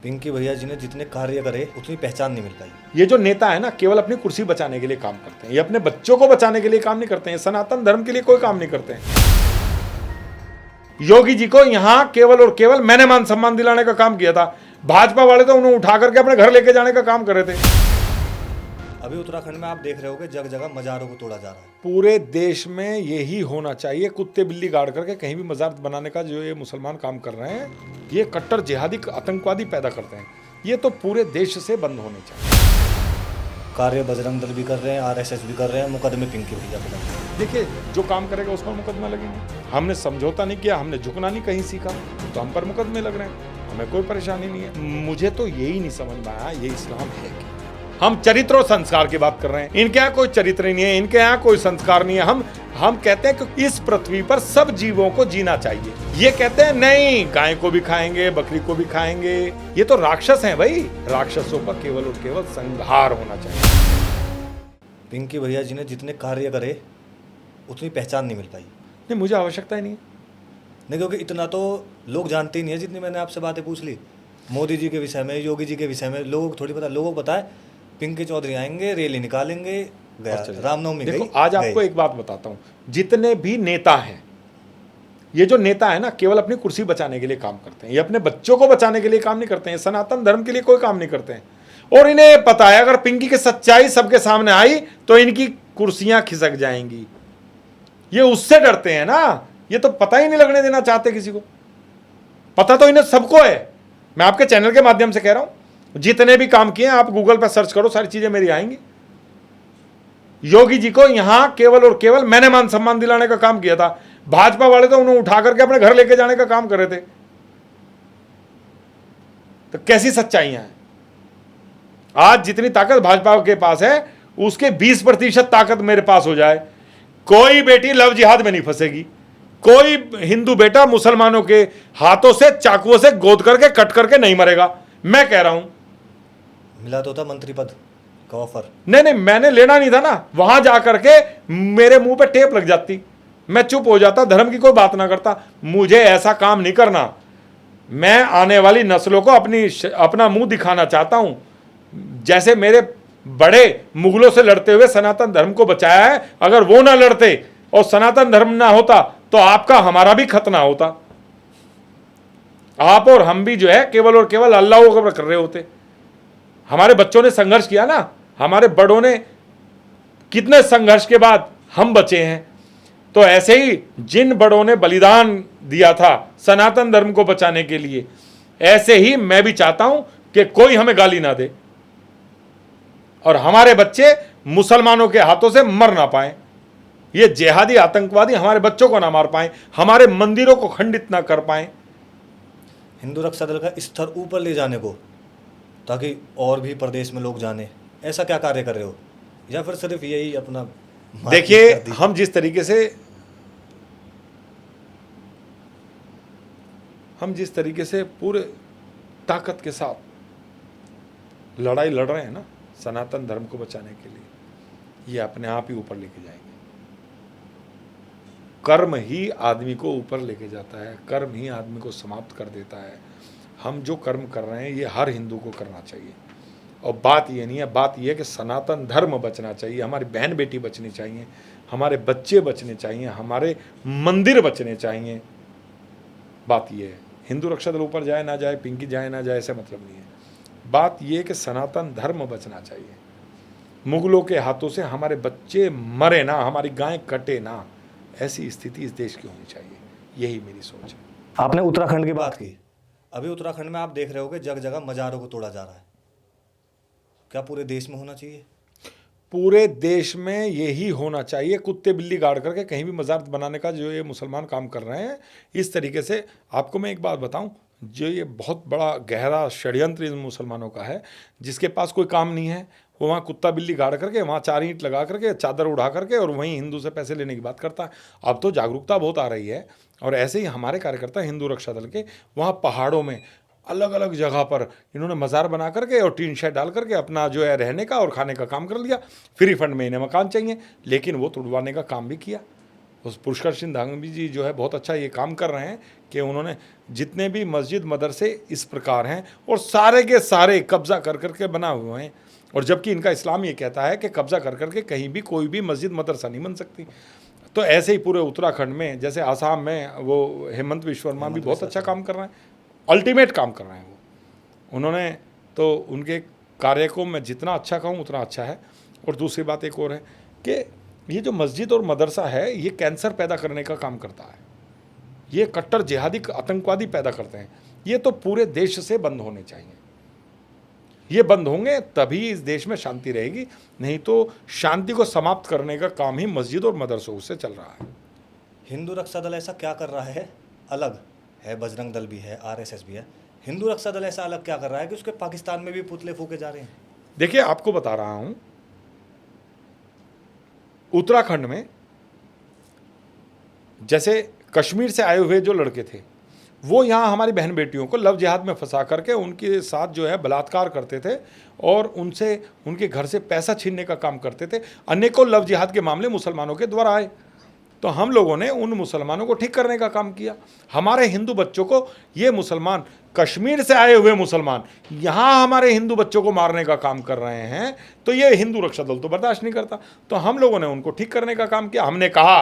पिंकी भैया जी ने जितने कार्य करे उतनी पहचान नहीं मिल पाई। ये जो नेता है ना, केवल अपनी कुर्सी बचाने के लिए काम करते हैं। ये अपने बच्चों को बचाने के लिए काम नहीं करते हैं, सनातन धर्म के लिए कोई काम नहीं करते हैं। योगी जी को यहां केवल और केवल मैंने मान सम्मान दिलाने का काम किया था। भाजपा वाले तो उन्हें उठा करके अपने घर लेके जाने का काम कर रहे थे। अभी उत्तराखंड में आप देख रहे होगे जगह जगह मजारों को तोड़ा जा रहा है। पूरे देश में यही होना चाहिए। कुत्ते बिल्ली गाड़ करके कहीं भी मजार बनाने का जो ये मुसलमान काम कर रहे हैं, ये कट्टर जिहादी आतंकवादी पैदा करते हैं। ये तो पूरे देश से बंद होने चाहिए। कार्य बजरंग दल भी कर रहे हैं, आरएसएस भी कर रहे हैं, मुकदमे पिंकी भैया पे लग रहे हैं। देखिए, जो काम करेगा उस पर मुकदमा लगेंगे। हमने समझौता नहीं किया, हमने झुकना नहीं कहीं सीखा, तो हम पर मुकदमे लग रहे हैं। हमें कोई परेशानी नहीं है। मुझे तो यही नहीं समझ में आया, ये इस्लाम है क्या? हम चरित्र और संस्कार की बात कर रहे हैं। इनके यहाँ कोई चरित्र नहीं है, इनके यहाँ कोई संस्कार नहीं है। हम कहते हैं कि इस पृथ्वी पर सब जीवों को जीना चाहिए। ये कहते हैं नहीं, गाय को भी खाएंगे, बकरी को भी खाएंगे। ये तो राक्षस हैं भाई। राक्षसों का केवल और केवल संहार होना चाहिए। पिंकी भैया जी ने जितने कार्य करे उतनी पहचान नहीं मिल पाई। नहीं, मुझे आवश्यकता ही नहीं है। नहीं, क्योंकि इतना तो लोग जानते ही नहीं है। जितनी मैंने आपसे बातें पूछ ली मोदी जी के विषय में, योगी जी के विषय में, लोगों को थोड़ी पता। लोगों को पता है पिंकी चौधरी आएंगे, रैली निकालेंगे, गया रामनवमी। देखो, आज आपको एक बात बताता हूं। जितने भी नेता हैं, ये जो नेता है ना, केवल अपनी कुर्सी बचाने के लिए काम करते हैं। ये अपने बच्चों को बचाने के लिए काम नहीं करते हैं, सनातन धर्म के लिए कोई काम नहीं करते हैं। और इन्हें पता है अगर पिंकी की सच्चाई सबके सामने आई तो इनकी कुर्सियां खिसक जाएंगी। ये उससे डरते हैं ना। ये तो पता ही नहीं लगने देना चाहते किसी को। पता तो इन्हें सबको है। मैं आपके चैनल के माध्यम से कह रहा हूं, जितने भी काम किए आप गूगल पर सर्च करो, सारी चीजें मेरी आएंगी। योगी जी को यहां केवल और केवल मैंने मान सम्मान दिलाने का काम किया था। भाजपा वाले तो उन्हें उठा करके अपने घर लेके जाने का काम कर रहे थे। तो कैसी सच्चाइयां हैं? आज जितनी ताकत भाजपा के पास है, उसके 20% ताकत मेरे पास हो जाए, कोई बेटी लव जिहाद में नहीं फंसेगी। कोई हिंदू बेटा मुसलमानों के हाथों से चाकुओं से गोद करके कट करके नहीं मरेगा। मैं कह रहा हूं। मिला तो था मंत्री पद का ऑफर। नहीं, मैंने लेना नहीं था ना। वहां जाकर के मेरे मुंह पे टेप लग जाती, मैं चुप हो जाता, धर्म की कोई बात ना करता। मुझे ऐसा काम नहीं करना। मैं आने वाली नस्लों को अपना मुंह दिखाना चाहता हूं। जैसे मेरे बड़े मुगलों से लड़ते हुए सनातन धर्म को बचाया है, अगर वो ना लड़ते और सनातन धर्म ना होता तो आपका हमारा भी खतना होता। आप और हम भी जो है केवल और केवल अल्लाह को कर रहे होते। हमारे बच्चों ने संघर्ष किया ना, हमारे बड़ों ने कितने संघर्ष के बाद हम बचे हैं। तो ऐसे ही जिन बड़ों ने बलिदान दिया था सनातन धर्म को बचाने के लिए, ऐसे ही मैं भी चाहता हूं कि कोई हमें गाली ना दे और हमारे बच्चे मुसलमानों के हाथों से मर ना पाए। ये जिहादी आतंकवादी हमारे बच्चों को ना मार पाए, हमारे मंदिरों को खंडित ना कर पाए। हिंदू रक्षा दल का स्तर ऊपर ले जाने को, ताकि और भी प्रदेश में लोग जाने, ऐसा क्या कार्य कर रहे हो? या फिर सिर्फ यही अपना? देखिए, हम जिस तरीके से पूरे ताकत के साथ लड़ाई लड़ रहे हैं ना सनातन धर्म को बचाने के लिए, ये अपने आप ही ऊपर लेके जाएंगे। कर्म ही आदमी को ऊपर लेके जाता है, कर्म ही आदमी को समाप्त कर देता है। हम जो कर्म कर रहे हैं ये हर हिंदू को करना चाहिए। और बात ये नहीं है, बात ये है कि सनातन धर्म बचना चाहिए, हमारी बहन बेटी बचनी चाहिए, हमारे बच्चे बचने चाहिए, हमारे मंदिर बचने चाहिए। बात ये है। हिंदू रक्षा दल ऊपर जाए ना जाए, पिंकी जाए ना जाए, ऐसा मतलब नहीं है। बात ये है कि सनातन धर्म बचना चाहिए। मुगलों के हाथों से हमारे बच्चे मरे ना, हमारी गाय कटे ना, ऐसी स्थिति इस देश की होनी चाहिए। यही मेरी सोच है। आपने उत्तराखंड की बात की। अभी उत्तराखंड में आप देख रहे होगे जगह जगह मजारों को तोड़ा जा रहा है। क्या पूरे देश में होना चाहिए? पूरे देश में यही होना चाहिए। कुत्ते बिल्ली गाड़ करके कहीं भी मजार बनाने का जो ये मुसलमान काम कर रहे हैं, इस तरीके से। आपको मैं एक बात बताऊं, जो ये बहुत बड़ा गहरा षड्यंत्र इन मुसलमानों का है, जिसके पास कोई काम नहीं है, वो वहाँ कुत्ता बिल्ली गाड़ करके, वहाँ 4 ईंट लगा करके, चादर उड़ा करके और वहीं हिंदू से पैसे लेने की बात करता है। अब तो जागरूकता बहुत आ रही है। और ऐसे ही हमारे कार्यकर्ता हिंदू रक्षा दल के वहाँ पहाड़ों में अलग अलग जगह पर इन्होंने मज़ार बना करके और टीन शेड डाल करके अपना जो है रहने का और खाने का काम कर लिया। फ्री फंड में इन्हें मकान चाहिए, लेकिन वो तुड़वाने का काम भी किया। उस पुष्कर सिंह धामी जी जो है बहुत अच्छा ये काम कर रहे हैं कि उन्होंने जितने भी मस्जिद मदरसे इस प्रकार हैं और सारे के सारे कब्जा कर करके बना हुए हैं, और जबकि इनका इस्लाम ये कहता है कि कब्जा कर करके कहीं भी कोई भी मस्जिद मदरसा नहीं बन सकती। तो ऐसे ही पूरे उत्तराखंड में, जैसे आसाम में वो हेमंत विश्वकर्मा भी बहुत अच्छा काम कर रहे हैं, अल्टीमेट काम कर रहे हैं वो। उन्होंने तो उनके कार्य को मैं जितना अच्छा कहूँ उतना अच्छा है। और दूसरी बात एक और है कि ये जो मस्जिद और मदरसा है ये कैंसर पैदा करने का काम करता है, ये कट्टर जिहादी आतंकवादी पैदा करते हैं। ये तो पूरे देश से बंद होने चाहिए, ये बंद होंगे तभी इस देश में शांति रहेगी, नहीं तो शांति को समाप्त करने का काम ही मस्जिद और मदरसों से चल रहा है। हिंदू रक्षा दल ऐसा क्या कर रहा है अलग है? बजरंग दल भी है, आरएसएस भी है, हिंदू रक्षा दल ऐसा अलग क्या कर रहा है कि उसके पाकिस्तान में भी पुतले फूके जा रहे हैं? देखिए, आपको बता रहा हूं, उत्तराखंड में जैसे कश्मीर से आए हुए जो लड़के थे वो यहाँ हमारी बहन बेटियों को लव जिहाद में फंसा करके उनके साथ जो है बलात्कार करते थे और उनसे उनके घर से पैसा छीनने का काम करते थे। अनेकों लव जिहाद के मामले मुसलमानों के द्वारा आए, तो हम लोगों ने उन मुसलमानों को ठीक करने का काम किया। हमारे हिंदू बच्चों को ये मुसलमान, कश्मीर से आए हुए मुसलमान यहाँ हमारे हिंदू बच्चों को मारने का काम कर रहे हैं, तो ये हिंदू रक्षा दल तो बर्दाश्त नहीं करता। तो हम लोगों ने उनको ठीक करने का काम किया। हमने कहा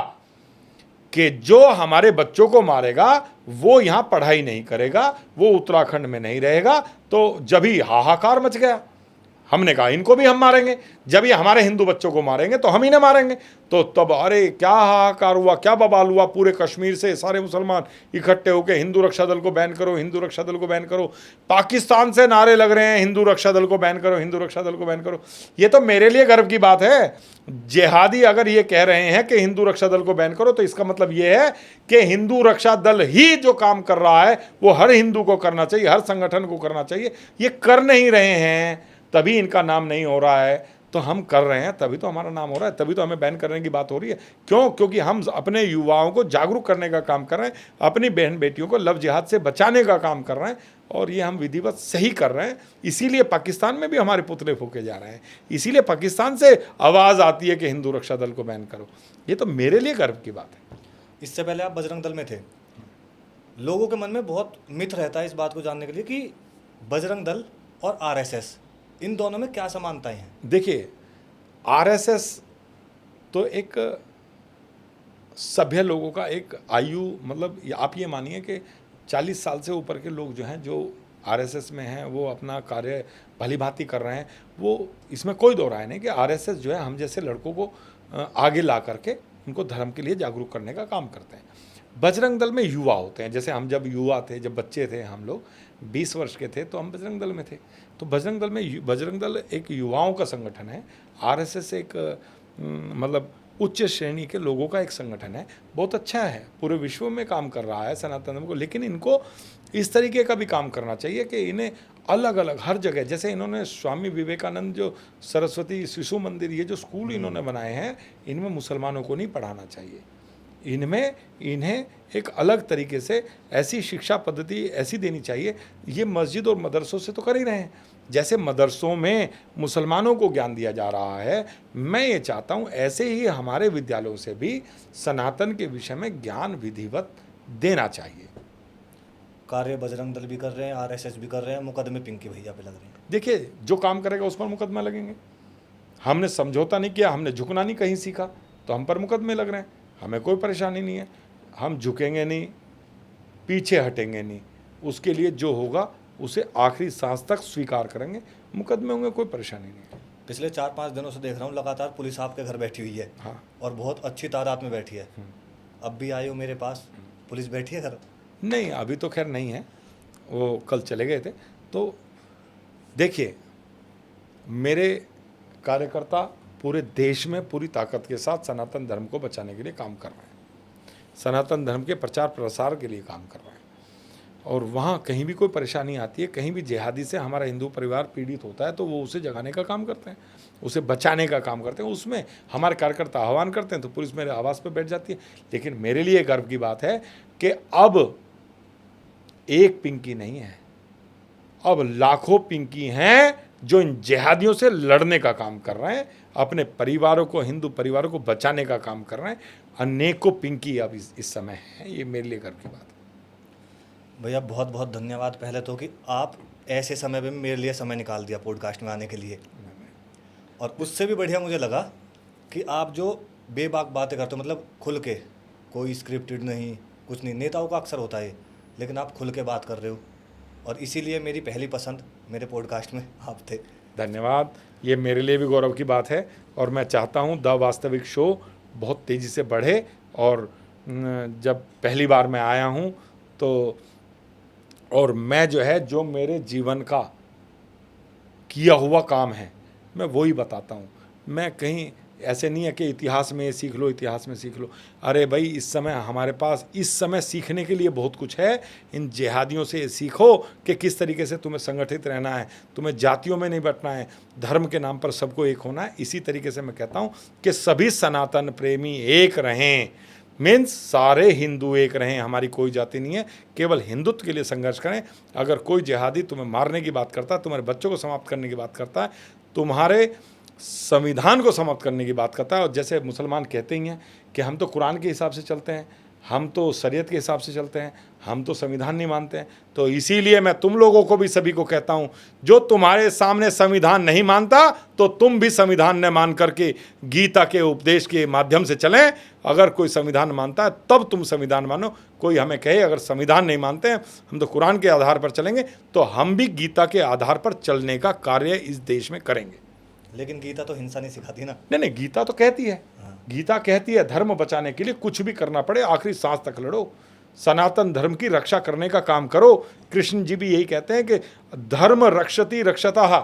कि जो हमारे बच्चों को मारेगा वो यहाँ पढ़ाई नहीं करेगा, वो उत्तराखंड में नहीं रहेगा। तो जब ही हाहाकार मच गया, हमने कहा इनको भी हम मारेंगे, जब ये हमारे हिंदू बच्चों को मारेंगे तो हम इन्हें मारेंगे। तो तब अरे क्या हाहाकार हुआ, क्या बवाल हुआ, पूरे कश्मीर से सारे मुसलमान इकट्ठे होकर हिंदू रक्षा दल को बैन करो, हिंदू रक्षा दल को बैन करो। पाकिस्तान से नारे लग रहे हैं हिंदू रक्षा दल को बैन करो, हिंदू रक्षा दल को बैन करो। ये तो मेरे लिए गर्व की बात है। जिहादी अगर ये कह रहे हैं कि हिंदू रक्षा दल को बैन करो, तो इसका मतलब ये है कि हिंदू रक्षा दल ही जो काम कर रहा है वो हर हिंदू को करना चाहिए, हर संगठन को करना चाहिए। ये कर नहीं रहे हैं तभी इनका नाम नहीं हो रहा है, तो हम कर रहे हैं तभी तो हमारा नाम हो रहा है, तभी तो हमें बैन करने की बात हो रही है। क्यों? क्योंकि हम अपने युवाओं को जागरूक करने का काम कर रहे हैं, अपनी बहन बेटियों को लव जिहाद से बचाने का काम कर रहे हैं, और ये हम विधिवत सही कर रहे हैं। इसीलिए पाकिस्तान में भी हमारे पुतले फूके जा रहे हैं, इसीलिए पाकिस्तान से आवाज़ आती है कि हिंदू रक्षा दल को बैन करो। ये तो मेरे लिए गर्व की बात है। इससे पहले आप बजरंग दल में थे, लोगों के मन में बहुत मिथ रहता है इस बात को जानने के लिए कि बजरंग दल और आरएसएस, इन दोनों में क्या समानताएं हैं? देखिए, आरएसएस तो एक सभ्य लोगों का एक आयु, मतलब आप ये मानिए कि 40 साल से ऊपर के लोग जो हैं, जो आरएसएस में हैं, वो अपना कार्य भली भांति कर रहे हैं। वो इसमें कोई दो राय नहीं कि आरएसएस जो है हम जैसे लड़कों को आगे ला करके उनको धर्म के लिए जागरूक करने का काम करते हैं। बजरंग दल में युवा होते हैं, जैसे हम जब युवा थे, जब बच्चे थे, हम लोग 20 वर्ष के थे तो हम बजरंग दल में थे। तो बजरंग दल एक युवाओं का संगठन है, आरएसएस एक मतलब उच्च श्रेणी के लोगों का एक संगठन है। बहुत अच्छा है, पूरे विश्व में काम कर रहा है सनातन धर्म को, लेकिन इनको इस तरीके का भी काम करना चाहिए कि इन्हें अलग अलग हर जगह, जैसे इन्होंने स्वामी विवेकानंद जो सरस्वती शिशु मंदिर, ये जो स्कूल इन्होंने बनाए हैं, इनमें मुसलमानों को नहीं पढ़ाना चाहिए। इनमें इन्हें एक अलग तरीके से ऐसी शिक्षा पद्धति ऐसी देनी चाहिए। ये मस्जिद और मदरसों से तो कर ही रहे हैं, जैसे मदरसों में मुसलमानों को ज्ञान दिया जा रहा है, मैं ये चाहता हूँ ऐसे ही हमारे विद्यालयों से भी सनातन के विषय में ज्ञान विधिवत देना चाहिए। कार्य बजरंग दल भी कर रहे हैं, आरएसएस भी कर रहे हैं, मुकदमे पिंकी भैया पे लग रहे हैं। देखिए, जो काम करेगा उस पर मुकदमा लगेंगे। हमने समझौता नहीं किया, हमने झुकना नहीं कहीं सीखा, तो हम पर मुकदमे लग रहे हैं। हमें कोई परेशानी नहीं है, हम झुकेंगे नहीं, पीछे हटेंगे नहीं, उसके लिए जो होगा उसे आखिरी सांस तक स्वीकार करेंगे। मुकदमे होंगे, कोई परेशानी नहीं है। पिछले 4-5 दिनों से देख रहा हूँ लगातार पुलिस आपके घर बैठी हुई है। हाँ, और बहुत अच्छी तादाद में बैठी है। अब भी आए हो मेरे पास, पुलिस बैठी है घर? नहीं, अभी तो खैर नहीं है, वो कल चले गए थे। तो देखिए, मेरे कार्यकर्ता पूरे देश में पूरी ताकत के साथ सनातन धर्म को बचाने के लिए काम कर रहे हैं, सनातन धर्म के प्रचार प्रसार के लिए काम कर रहे हैं। और वहाँ कहीं भी कोई परेशानी आती है, कहीं भी जिहादी से हमारा हिंदू परिवार पीड़ित होता है, तो वो उसे जगाने का काम करते हैं, उसे बचाने का काम करते हैं। उसमें हमारे कार्यकर्ता आह्वान करते हैं तो पुलिस मेरे आवास पर बैठ जाती है। लेकिन मेरे लिए गर्व की बात है कि अब एक पिंकी नहीं है, अब लाखों पिंकी हैं जो इन जिहादियों से लड़ने का काम कर रहे हैं, अपने परिवारों को, हिंदू परिवारों को बचाने का काम कर रहे हैं। अनेकों पिंकी अब इस समय है, ये मेरे लिए गर्व की बात है। भैया बहुत बहुत धन्यवाद पहले तो कि आप ऐसे समय पे मेरे लिए समय निकाल दिया पॉडकास्ट में आने के लिए। और उससे भी बढ़िया मुझे लगा कि आप जो बेबाक बातें करते हो, मतलब खुल के, कोई स्क्रिप्टेड नहीं, कुछ नहीं। नेताओं का अक्सर होता है, लेकिन आप खुल के बात कर रहे हो, और इसीलिए मेरी पहली पसंद मेरे पॉडकास्ट में आप थे। धन्यवाद, ये मेरे लिए भी गौरव की बात है। और मैं चाहता हूँ द वास्तविक शो बहुत तेज़ी से बढ़े। और जब पहली बार मैं आया हूँ तो, और मैं जो है, जो मेरे जीवन का किया हुआ काम है, मैं वही बताता हूँ। मैं कहीं ऐसे नहीं है कि इतिहास में सीख लो, इतिहास में सीख लो। अरे भाई, इस समय हमारे पास इस समय सीखने के लिए बहुत कुछ है। इन जिहादियों से सीखो कि किस तरीके से तुम्हें संगठित रहना है, तुम्हें जातियों में नहीं बंटना है, धर्म के नाम पर सबको एक होना है। इसी तरीके से मैं कहता हूँ कि सभी सनातन प्रेमी एक रहें, मीन्स सारे हिंदू एक रहें। हमारी कोई जाति नहीं है, केवल हिंदुत्व के लिए संघर्ष करें। अगर कोई जिहादी तुम्हें मारने की बात करता है, तुम्हारे बच्चों को समाप्त करने की बात करता है, तुम्हारे संविधान को समाप्त करने की बात करता है, और जैसे मुसलमान कहते ही हैं कि हम तो कुरान के हिसाब से चलते हैं, हम तो शरीयत के हिसाब से चलते हैं, हम तो संविधान नहीं मानते हैं, तो इसीलिए मैं तुम लोगों को भी, सभी को कहता हूं, जो तुम्हारे सामने संविधान नहीं मानता, तो तुम भी संविधान न मान करके गीता के उपदेश के माध्यम से चलें। अगर कोई संविधान मानता है तब तुम संविधान मानो। कोई हमें कहे अगर संविधान नहीं मानते हैं, हम तो कुरान के आधार पर चलेंगे, तो हम भी गीता के आधार पर चलने का कार्य इस देश में करेंगे। लेकिन गीता तो हिंसा नहीं सिखाती ना। नहीं, गीता तो कहती है, गीता कहती है धर्म बचाने के लिए कुछ भी करना पड़े, आखिरी सांस तक लड़ो, सनातन धर्म की रक्षा करने का काम करो। कृष्ण जी भी यही कहते हैं कि धर्म रक्षति रक्षतः।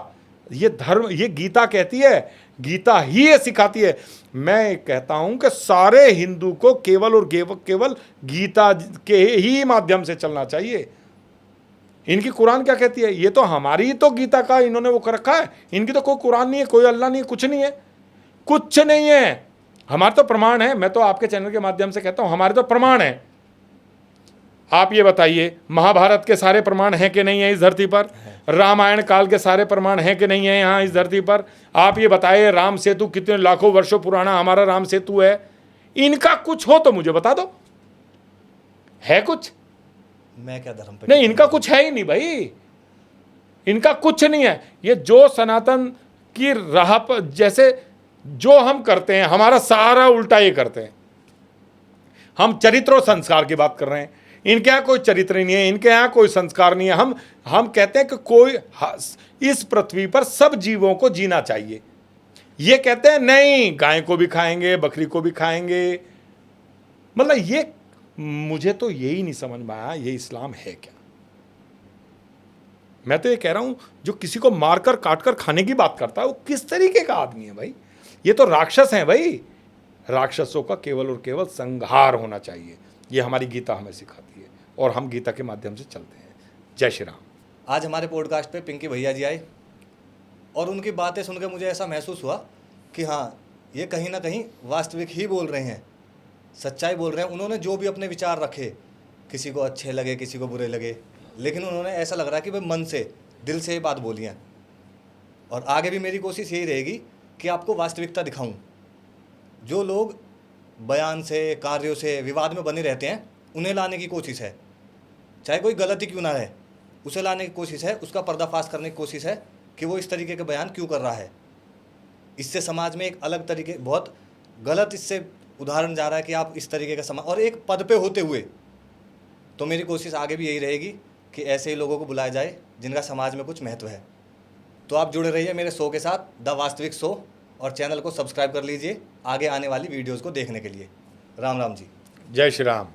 ये धर्म, ये गीता कहती है, गीता ही ये सिखाती है। मैं कहता हूं कि सारे हिंदू को केवल और केवल गीता के ही माध्यम से चलना चाहिए। इनकी कुरान क्या कहती है? ये तो हमारी तो गीता का इन्होंने वो कर रखा है। इनकी तो कोई कुरान नहीं है, कोई अल्लाह नहीं है, कुछ नहीं है, कुछ नहीं है। हमारे तो प्रमाण है। मैं तो आपके चैनल के माध्यम से कहता हूं, हमारे तो प्रमाण है। आप ये बताइए, महाभारत के सारे प्रमाण हैं कि नहीं है इस धरती पर? रामायण काल के सारे प्रमाण हैं कि नहीं है यहाँ इस धरती पर? आप ये बताइए, राम सेतु कितने लाखों वर्षों पुराना हमारा राम सेतु है। इनका कुछ हो तो मुझे बता दो, है कुछ? मैं क्या धर्म पे? नहीं, इनका कुछ है ही नहीं भाई, इनका कुछ नहीं है। ये जो सनातन की राह पर, जैसे जो हम करते हैं, हमारा सारा उल्टा ये करते हैं। हम चरित्र और संस्कार की बात कर रहे हैं, इनके यहाँ कोई चरित्र नहीं है, इनके यहाँ कोई संस्कार नहीं है। हम कहते हैं कि कोई इस पृथ्वी पर सब जीवों को जीना चाहिए। ये कहते हैं नहीं, गाय को भी खाएंगे, बकरी को भी खाएंगे। मतलब ये, मुझे तो यही नहीं समझ में आया, ये इस्लाम है क्या? मैं तो ये कह रहा हूं, जो किसी को मारकर काटकर खाने की बात करता है, वो किस तरीके का आदमी है भाई? ये तो राक्षस हैं भाई। राक्षसों का केवल और केवल संहार होना चाहिए। ये हमारी गीता हमें सिखाती है, और हम गीता के माध्यम से चलते हैं। जय श्री राम। आज हमारे पॉडकास्ट पे पिंकी भैया जी आए, और उनकी बातें सुनकर मुझे ऐसा महसूस हुआ कि हाँ, ये कहीं ना कहीं वास्तविक ही बोल रहे हैं, सच्चाई बोल रहे हैं। उन्होंने जो भी अपने विचार रखे, किसी को अच्छे लगे, किसी को बुरे लगे, लेकिन उन्होंने ऐसा लग रहा है कि भाई मन से, दिल से ये बात बोली है। और आगे भी मेरी कोशिश यही रहेगी कि आपको वास्तविकता दिखाऊं। जो लोग बयान से, कार्यों से विवाद में बने रहते हैं, उन्हें लाने की कोशिश है। चाहे कोई गलती क्यों ना है, उसे लाने की कोशिश है, उसका पर्दाफाश करने की कोशिश है कि वो इस तरीके के बयान क्यों कर रहा है। इससे समाज में एक अलग तरीके, बहुत गलत इससे उदाहरण जा रहा है कि आप इस तरीके का समाज, और एक पद पे होते हुए। तो मेरी कोशिश आगे भी यही रहेगी कि ऐसे ही लोगों को बुलाया जाए जिनका समाज में कुछ महत्व है। तो आप जुड़े रहिए मेरे शो के साथ, द वास्तविक शो, और चैनल को सब्सक्राइब कर लीजिए आगे आने वाली वीडियोज़ को देखने के लिए। राम राम जी। जय श्री राम।